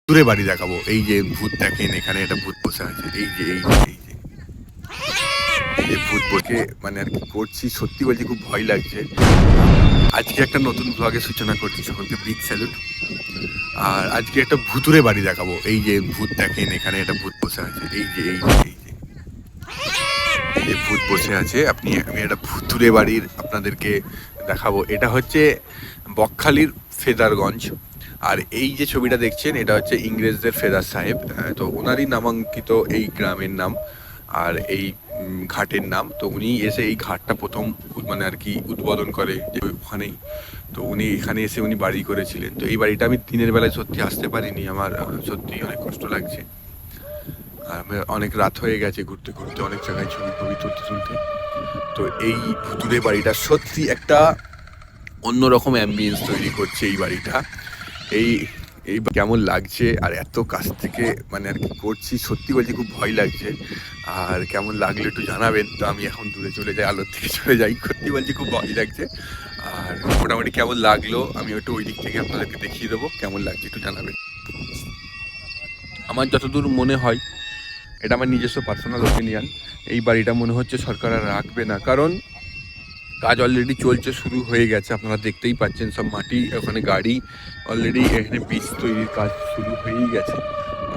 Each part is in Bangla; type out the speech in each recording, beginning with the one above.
দূরে বাড়ি দেখাবো। এই যে ভূত দেখেন, এখানে একটা ভূত বসে আছে। এই যে ভূত বসে মানে আর কি করছি, সত্যি বলছি খুব ভয় লাগছে। আজকে একটা নতুন ব্লগের সূচনা করছি, সকলকে বিগ স্যালুট। আর আজকে একটা ভুতুরে বাড়ি দেখাবো। এই যে ভূত দেখেন, এখানে একটা ভূত বসে আছে। এই যে ভূত বসে আছে, আমি একটা ভুতুরে বাড়ির আপনাদেরকে দেখাবো। এটা হচ্ছে বকখালির ফেদারগঞ্জ। আর এই যে ছবিটা দেখছেন, এটা হচ্ছে ইংরেজদের ফেদার সাহেব। তো ওনারই নামাঙ্কিত এই গ্রামের নাম আর এই ঘাটের নাম। তো উনি এসে এই ঘাটটা প্রথম মানে আর কি উদ্বোধন করে যে ওখানেই। তো উনি এখানে এসে উনি বাড়ি করেছিলেন। তো এই বাড়িটা আমি দিনের বেলায় সত্যি আসতে পারিনি, আমার সত্যি অনেক কষ্ট লাগছে। অনেক রাত হয়ে গেছে, ঘুরতে ঘুরতে অনেক জায়গায় ছবি তুলতে। তো এই ভুতুরে বাড়িটা সত্যি একটা অন্যরকম অ্যাম্বিয়েন্স তৈরি করছে এই বাড়িটা। এই এই কেমন লাগছে, আর এত কাছ থেকে মানে আর কি করছি, সত্যি বলছি খুব ভয় লাগছে। আর কেমন লাগলো একটু জানাবেন। তো আমি এখন দূরে চলে যাই, আলোর থেকে চলে যাই, সত্যি বলছি খুব ভয় লাগছে। আর মোটামুটি কেমন লাগলো আমি একটু ওই দিক থেকে আপনাদেরকে দেখিয়ে দেবো, কেমন লাগছে একটু জানাবেন। আমার যতদূর মনে হয়, এটা আমার নিজস্ব পার্সোনাল ওপিনিয়ন, এই বাড়িটা মনে হচ্ছে সরকার আর রাখবে না, কারণ কাজ অলরেডি চলছে, শুরু হয়ে গেছে, আপনারা দেখতেই পাচ্ছেন সব মাটি, ওখানে গাড়ি অলরেডি, এখানে বীজ তৈরির কাজ শুরু হয়েই গেছে।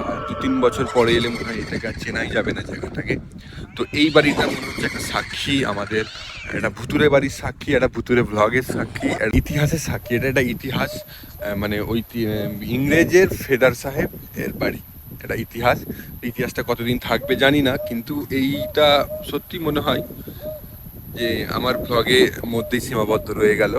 আর 2-3 বছর পরে এলে মনে হয় এটাকে আর চেনাই যাবে না জায়গাটাকে। তো এই বাড়িটা মনে হচ্ছে একটা সাক্ষী, আমাদের একটা ভুতুরে বাড়ির সাক্ষী, একটা ভুতুরে ব্লগের সাক্ষী, ইতিহাসের সাক্ষী। এটা ইতিহাস, মানে ওই ইংরেজের ফেদার সাহেব এর বাড়ি, এটা ইতিহাসটা কতদিন থাকবে জানি না, কিন্তু এইটা সত্যি মনে হয় যে আমার ব্লগের মধ্যেই সীমাবদ্ধ রয়ে গেল।